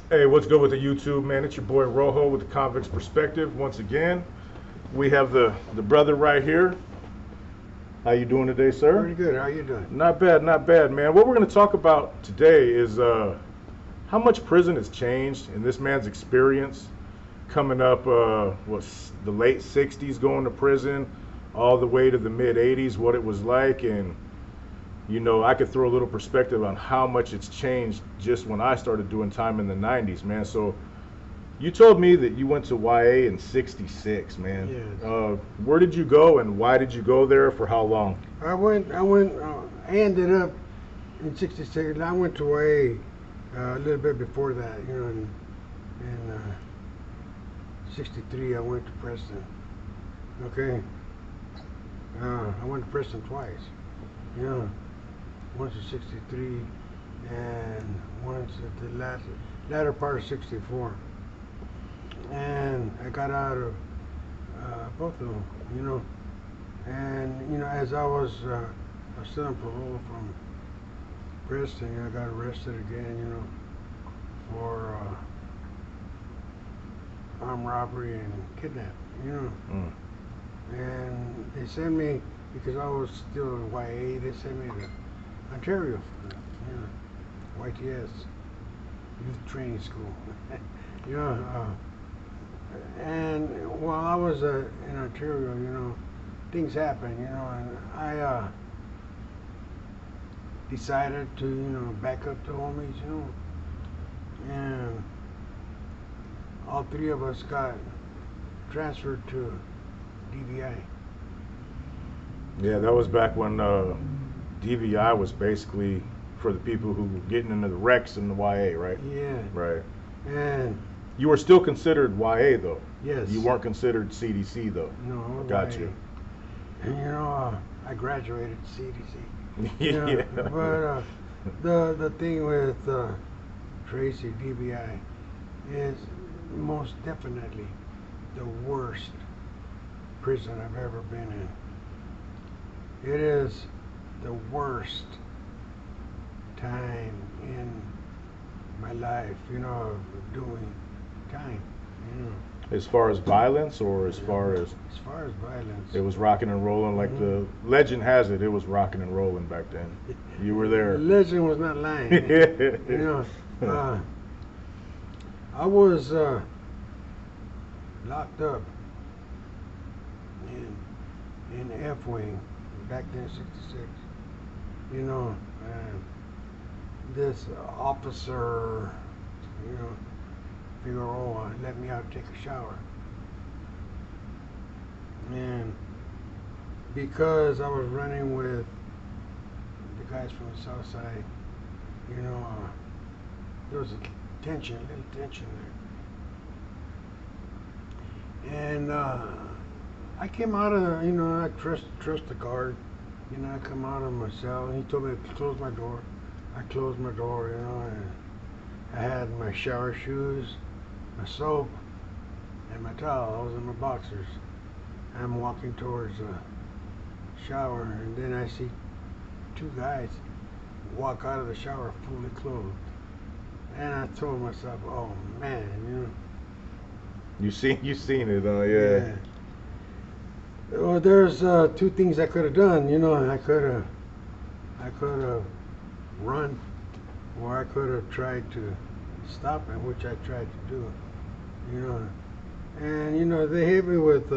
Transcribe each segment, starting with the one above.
Hey, what's good with the YouTube, man? It's your boy Rojo with the Convict's Perspective. Once again, we have the brother right here. How you doing today, sir? Pretty good. How you doing? Not bad, man. What we're going to talk about today is how much prison has changed in this man's experience coming up, was the late 60s going to prison, all the way to the mid 80s, what it was like, and I could throw a little perspective on how much it's changed just when I started doing time in the 90s, man. So you told me that you went to YA in 66, man. Yes. Where did you go and why did you go there, for how long? I ended up in 66. I went to a little bit before that, in 63 I went to Preston. Okay. I went to Preston twice. Once in 63 and once at the latter part of 64. And I got out of both of them, And, as I was still on parole from Preston, I got arrested again, for armed robbery and kidnapping, Mm. And they sent me, because I was still in YA, they sent me to Ontario for YTS, Youth Training School. you know, and while I was in Ontario, things happened, and I decided to, back up to homies, and all three of us got transferred to DVI. Yeah, that was back when DVI was basically for the people who were getting into the wrecks in the YA, right? Yeah. Right. And You were still considered YA, though. yes. You weren't considered CDC, though. No. Got YA. you. And I graduated CDC. Yeah. But the thing with Tracy DVI is most definitely the worst prison I've ever been in. It is the worst time in my life, of doing time. As far as violence, or as far as violence, it was rocking and rolling, like the legend has it, it was rocking and rolling back then. You were there. Legend was not lying. I was locked up in F wing back then, '66. This officer, Figueroa, let me out to take a shower. And because I was running with the guys from the south side, there was a little tension there. And I came out of, I trust the guard. I come out of my cell, and he told me to close my door. I closed my door, and I had my shower shoes, my soap, and my towels and my boxers. I'm walking towards the shower, and then I see two guys walk out of the shower fully clothed. And I told myself, oh man, You seen it, yeah. Well, there's two things I could have done. I could have run, or I could have tried to stop it, which I tried to do. And they hit me with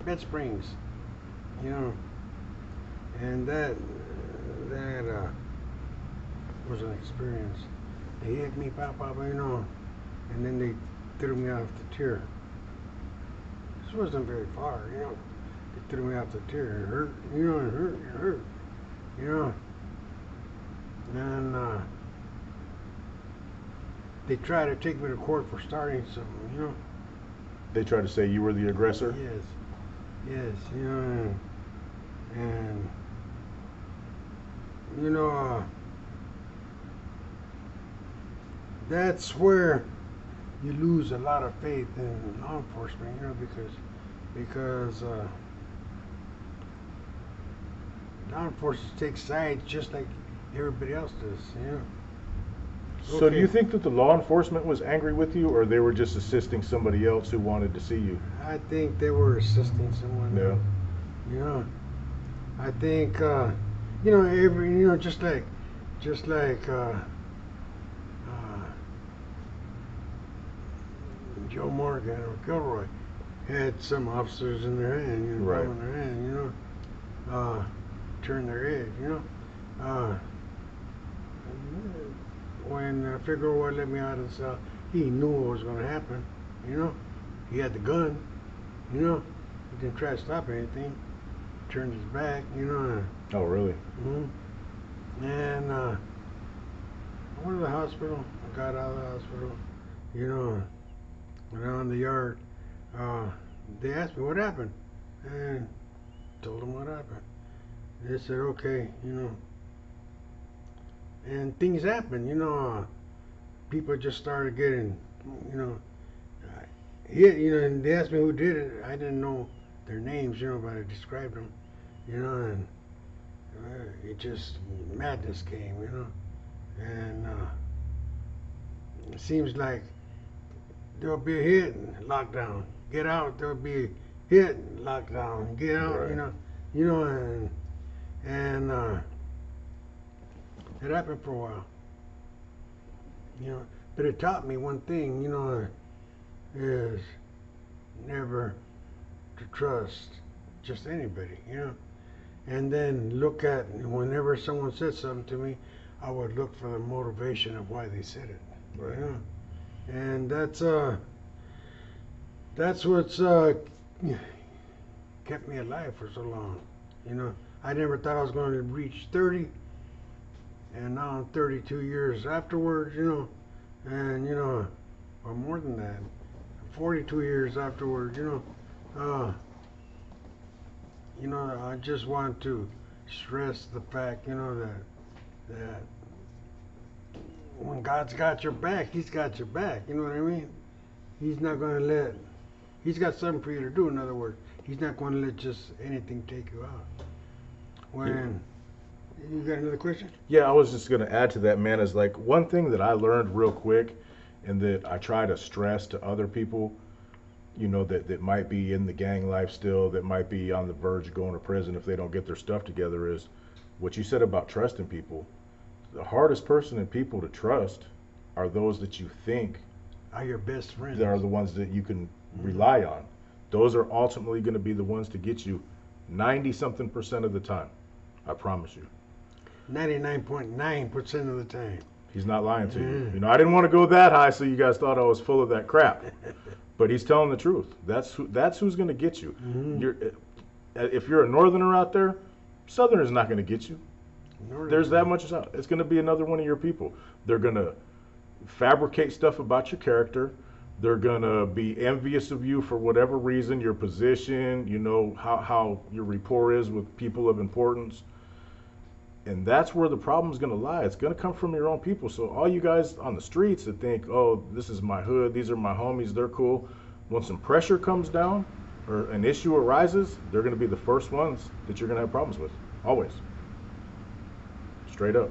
bed springs. And that was an experience. They hit me, pop, and then they threw me off the tier. This wasn't very far, They threw me off the tier. It hurt, it hurt, And they tried to take me to court for starting something, They tried to say you were the aggressor? Yes, and that's where you lose a lot of faith in law enforcement, because law enforcement takes sides just like everybody else does, So do you think that the law enforcement was angry with you, or they were just assisting somebody else who wanted to see you? I think they were assisting someone Yeah. else. You know, I think just like uh, Joe Morgan or Gilroy had some officers in their hand, Right. in their hand, turn their head, Uh, when Figueroa let me out of the cell, he knew what was going to happen, He had the gun, He didn't try to stop anything. Turned his back, Oh, really? And I went to the hospital. I got out of the hospital, went out in the yard. They asked me what happened, and told them what happened. They said, okay, and things happened, people just started getting, hit, and they asked me who did it. I didn't know their names, but I described them, and it just, madness came, and it seems like there'll be a hit and lockdown. Get out, there'll be a hit and lockdown. Get out, Right. And it happened for a while, but it taught me one thing, is never to trust just anybody, And then look at, whenever someone said something to me, I would look for the motivation of why they said it, Right. And that's what's kept me alive for so long, I never thought I was going to reach 30, and now I'm 32 years afterwards, and or more than that, 42 years afterwards, I just want to stress the fact, that when God's got your back, He's got your back. You know what I mean? He's not going to let. He's got something for you to do. In other words, He's not going to let just anything take you out. When you got another question? Yeah, I was just going to add to that, man, is like one thing that I learned real quick and that I try to stress to other people, that might be in the gang life still, that might be on the verge of going to prison if they don't get their stuff together, is what you said about trusting people. The hardest person and people to trust are those that you think Are your best friends. that are the ones that you can rely on. Those are ultimately going to be the ones to get you 90-something% of the time. I promise you. 99.9% of the time. He's not lying to you. I didn't want to go that high so you guys thought I was full of that crap. But he's telling the truth. That's who's going to get you. If you're a northerner out there, southerner's not going to get you. There's that much out. It's going to be another one of your people. They're going to fabricate stuff about your character. They're going to be envious of you for whatever reason, your position, how your rapport is with people of importance. And that's where the problem's going to lie. It's going to come from your own people. So all you guys on the streets that think, oh, this is my hood, these are my homies, they're cool. When some pressure comes down or an issue arises, they're going to be the first ones that you're going to have problems with. Always. Straight up.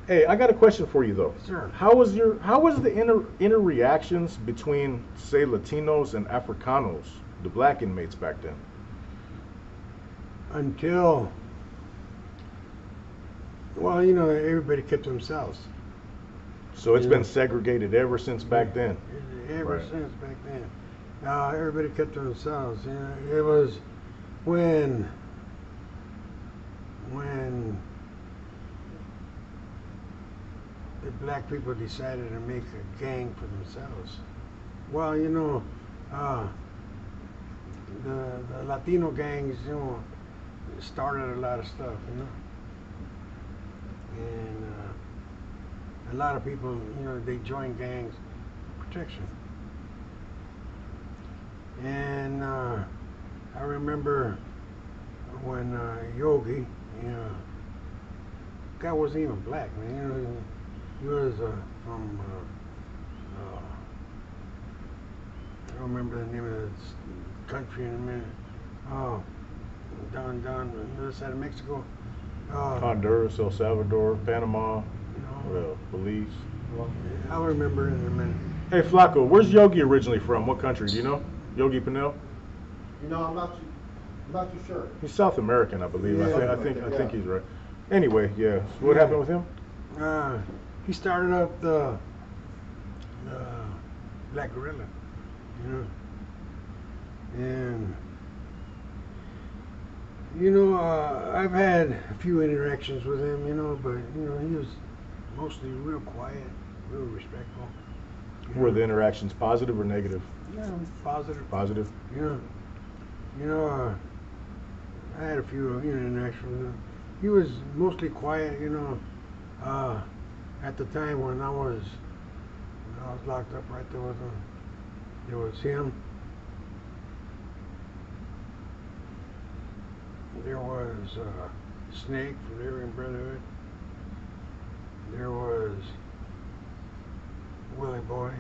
Hey, I got a question for you though. Sure. How was the inner reactions between, say, Latinos and Africanos, the black inmates back then? Until, everybody kept to themselves. So it's been segregated ever since back then. Ever Right. since back then. Everybody kept to themselves. It was when the black people decided to make a gang for themselves. Well, the Latino gangs, started a lot of stuff, and a lot of people, they joined gangs for protection. And I remember when Yogi, guy wasn't even black, man. He was from, I don't remember the name of the country in a minute. Oh, down on the other side of Mexico. Honduras, El Salvador, Panama, No, Belize. I'll remember it in a minute. Hey, Flacco, where's Yogi originally from? What country? Do you know? Yogi Pinnell? You know, I'm not too sure. He's South American, I believe. Yeah. I think he's right. Anyway, yeah. So what happened with him? He started up the Black Gorilla, you know, and I've had a few interactions with him, but he was mostly real quiet, real respectful. Were the interactions positive or negative? Yeah, positive. Positive. I had a few interactions with him. He was mostly quiet, at the time when I was locked up. Right there was him. There was Snake from the Aryan Brotherhood. There was Willie Boy.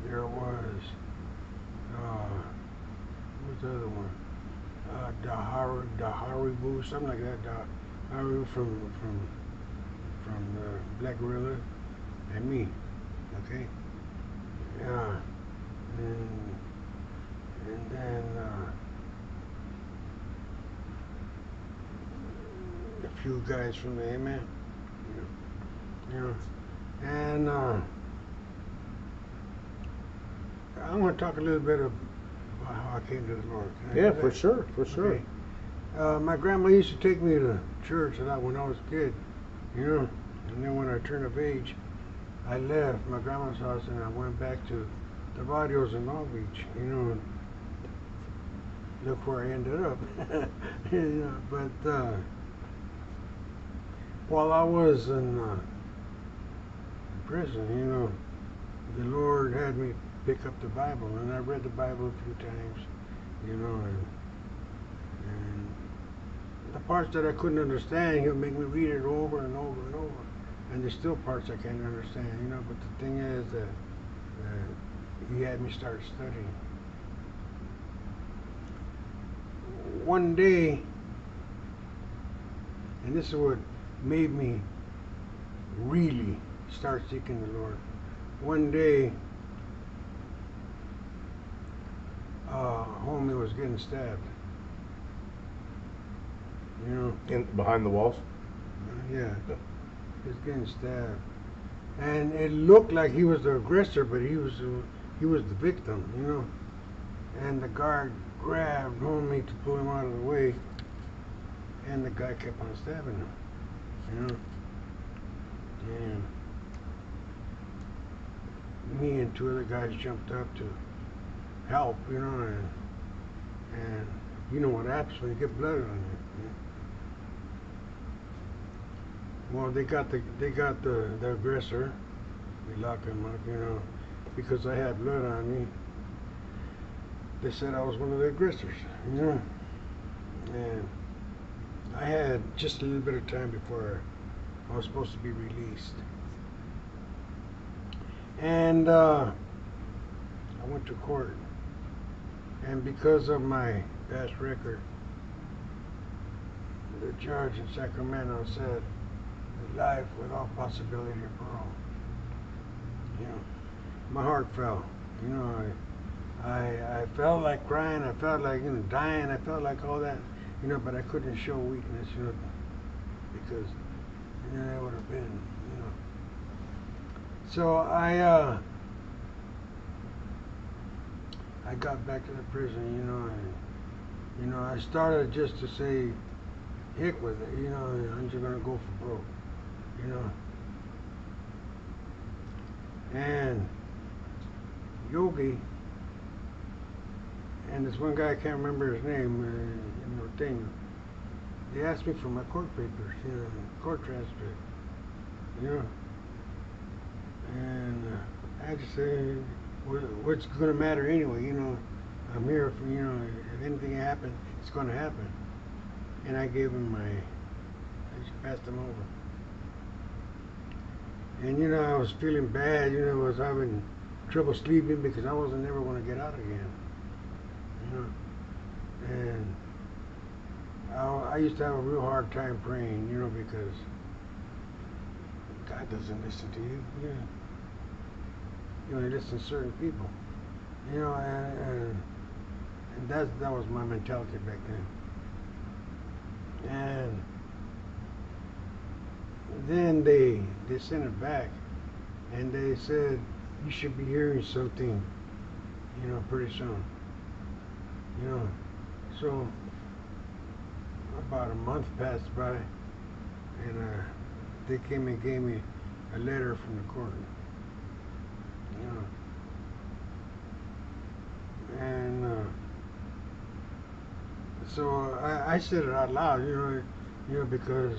There was what's the other one? Daharibu, something like that. Daharu from the Black Gorilla, and me. Okay. Yeah. And then a few guys from the Amen. And I want to talk a little bit about how I came to the Lord. Yeah, for sure, for sure. Okay. My grandma used to take me to church a lot when I was a kid, and then when I turned of age, I left my grandma's house and I went back to the barrios in Long Beach, look where I ended up. But while I was in prison, the Lord had me pick up the Bible, and I read the Bible a few times, and the parts that I couldn't understand, He'll make me read it over and over and over. And there's still parts I can't understand, but the thing is that He had me start studying. One day, and this is what made me really start seeking the Lord. One day, homie was getting stabbed. Behind the walls? Yeah. He was getting stabbed. And it looked like he was the aggressor, but he was the victim, And the guard grabbed homie to pull him out of the way, and the guy kept on stabbing him, And me and two other guys jumped up to help, and you know what happens when you get blood on you. Well, they got the aggressor. We locked him up, because I had blood on me. They said I was one of the aggressors, And I had just a little bit of time before I was supposed to be released. And I went to court. And because of my past record, the judge in Sacramento said life without possibility of parole. My heart fell. I felt like crying. I felt like dying. I felt like all that, but I couldn't show weakness, because it would have been, So I got back to the prison, and I started just to say, heck with it, I'm just gonna go for broke, And Yogi and this one guy, I can't remember his name, they asked me for my court papers, court transcript, and I just say, what's going to matter anyway, I'm here for, if anything happens, it's going to happen. And I gave him I just passed him over. And I was feeling bad, I was having trouble sleeping because I wasn't ever going to get out again. And I used to have a real hard time praying, because God doesn't listen to you. You know, he listens to certain people. You know, and that was my mentality back then. And then they sent it back, and they said you should be hearing something, you know, pretty soon. You know, so about a month passed by, and they came and gave me a letter from the court. You know, and so I said it out loud. You know, because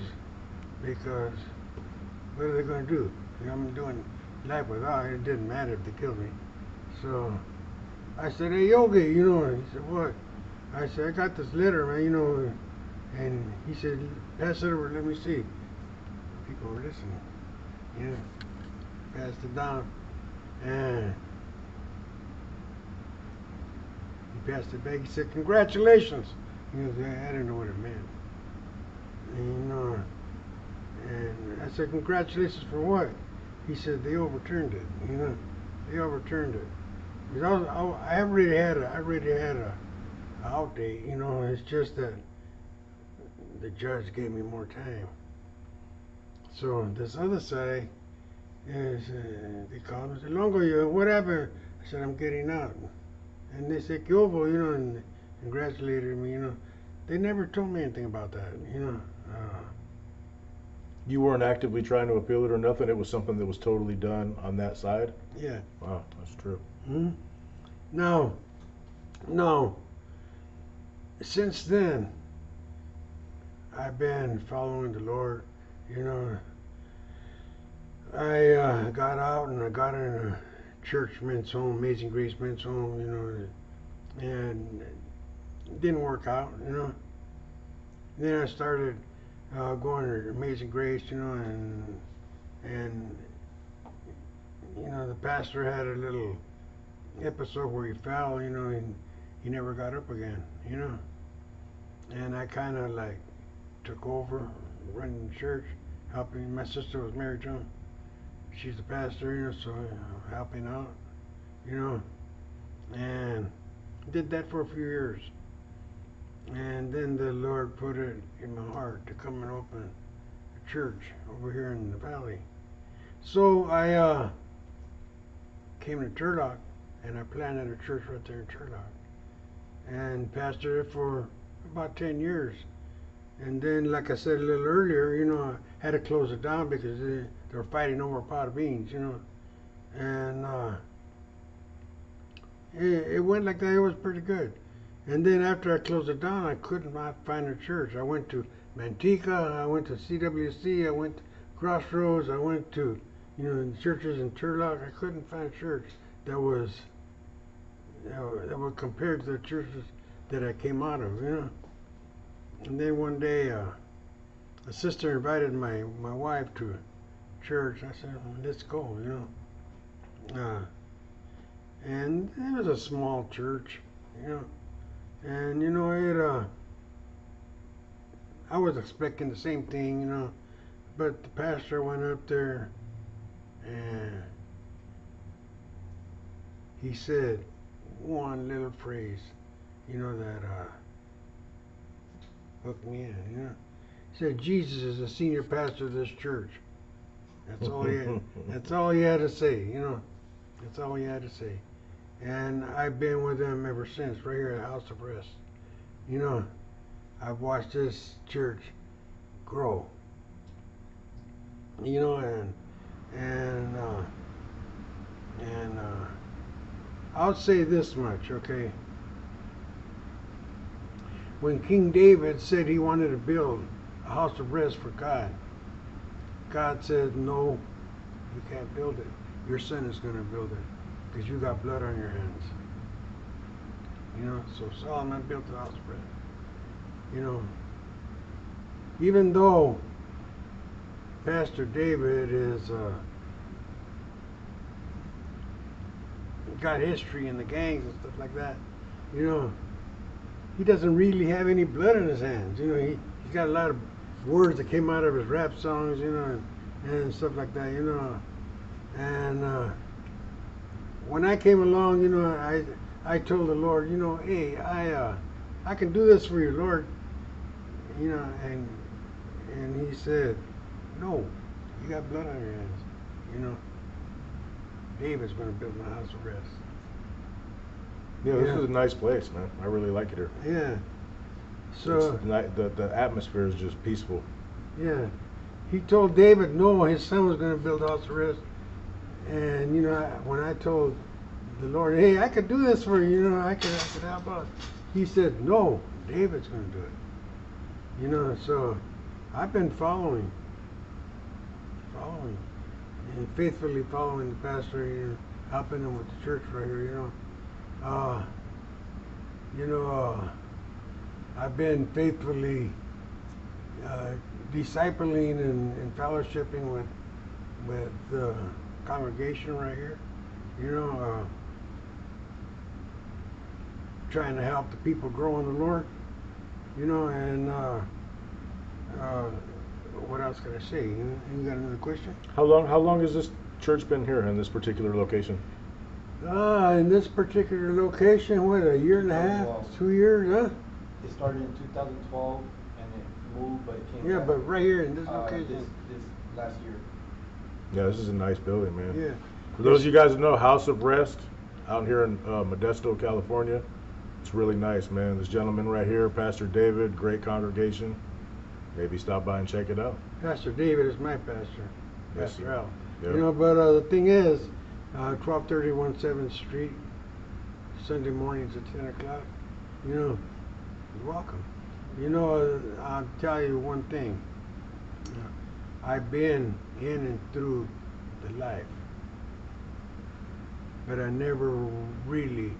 what are they going to do? You know, I'm doing life without. It didn't matter if they killed me. So I said, hey, Yogi, you know, and he said, what? I said, I got this letter, man, you know, and he said, pass it over, let me see. People were listening, you know, passed it down, and he passed it back. He said, congratulations. You know, I didn't know what it meant. And, you know, and I said, congratulations for what? He said, they overturned it, you know, they overturned it. Because I already had a out date, you know. It's just that the judge gave me more time. So this other side is they called me, said, Longo, what happened? I said, I'm getting out. And they said, Kyovo, you know, and congratulated me, you know. They never told me anything about that, you know. You weren't actively trying to appeal it or nothing? It was something that was totally done on that side? Yeah. Wow, that's true. Hmm? No. Since then, I've been following the Lord, you know. I got out and I got in a church men's home, Amazing Grace men's home, you know, and it didn't work out, you know. Then I started going to Amazing Grace, you know, and you know, the pastor had a little episode where he fell, you know, and he never got up again, you know. And I kind of like took over running the church, helping. My sister was married to him. She's the pastor, you know, so helping out, you know. And did that for a few years. And then the Lord put it in my heart to come and open a church over here in the valley. So I came to Turlock, and I planted a church right there in Turlock, and pastored it for about 10 years. And then, like I said a little earlier, you know, I had to close it down because they were fighting over a pot of beans, you know. And it went like that. It was pretty good. And then after I closed it down, I could not find a church. I went to Manteca, I went to CWC, I went to Crossroads, I went to, you know, churches in Turlock. I couldn't find a church that was compared to the churches that I came out of, you know. And then one day, a sister invited my wife to church. I said, well, let's go, you know. And it was a small church, you know. And, you know, I was expecting the same thing, you know. But the pastor went up there and he said one little phrase, you know, that hooked me in, you know. He said, Jesus is the senior pastor of this church. That's all he had. That's all he had to say, you know. That's all he had to say. And I've been with him ever since, right here at House of Rest. You know, I've watched this church grow. You know, and I'll say this much, okay? When King David said he wanted to build a house of rest for God, God said, no, you can't build it. Your son is going to build it because you got blood on your hands. You know, so Solomon built the house of rest. You know, even though Pastor David is got history in the gangs and stuff like that, you know, he doesn't really have any blood in his hands. You know, he's got a lot of words that came out of his rap songs, you know, and stuff like that, And when I came along, I told the Lord, hey, I can do this for you, Lord, and He said, no, you got blood on your hands, David's going to build my house of rest. Yeah, this is a nice place, man. I really like it here. Yeah. So the atmosphere is just peaceful. yeah, He told David, no, his son was going to build a house of rest. And when I told the Lord, hey, I could do this for you, I could help out. He said, no, David's going to do it. So I've been following, and faithfully following the pastor, helping him with the church right here. I've been faithfully discipling and fellowshipping with the congregation right here. Trying to help the people grow in the Lord. And what else can I say? You got another question? How long has this church been here in this particular location? In this particular location, what, a year and a half, 2 years, huh? It started in 2012 and it moved, but it came Yeah, back, but right here in this location. this last year. Yeah, this is a nice building, man. Yeah. For those of you guys that know, House of Rest out here in Modesto, California, it's really nice, man. This gentleman right here, Pastor David, great congregation. Maybe stop by and check it out. Pastor David is my pastor. Yes, Pastor sir. Al. Yep. But the thing is, 1231 7th Street, Sunday mornings at 10 o'clock, you're welcome. I'll tell you one thing. I've been in and through the life, but I never really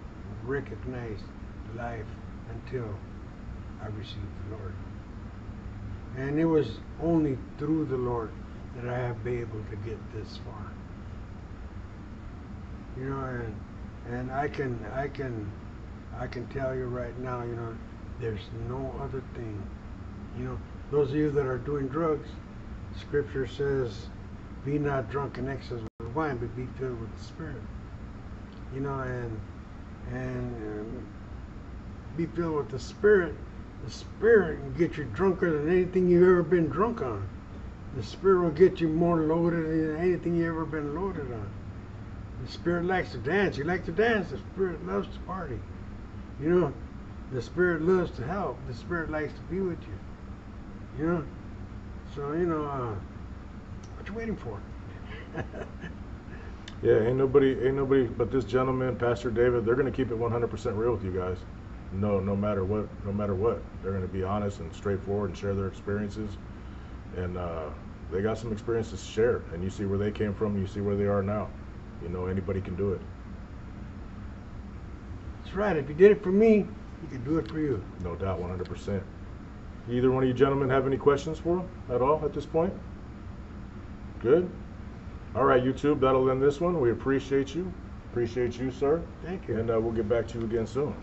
recognized life until I received the Lord. And it was only through the Lord that I have been able to get this far. And I can tell you right now, there's no other thing. Those of you that are doing drugs, Scripture says, be not drunk in excess with wine, but be filled with the Spirit. And be filled with the Spirit. The Spirit can get you drunker than anything you've ever been drunk on. The Spirit will get you more loaded than anything you've ever been loaded on. The Spirit likes to dance. You like to dance. The Spirit loves to party. The Spirit loves to help. The Spirit likes to be with you. So, what you waiting for? Yeah, ain't nobody but this gentleman, Pastor David. They're gonna keep it 100% real with you guys. No matter what, they're gonna be honest and straightforward and share their experiences. And they got some experiences to share. And you see where they came from. You see where they are now. Anybody can do it. That's right. If you did it for me, he can do it for you. No doubt, 100%. Either one of you gentlemen have any questions for him at all at this point? Good. All right, YouTube, that'll end this one. We appreciate you. Appreciate you, sir. Thank you. And we'll get back to you again soon.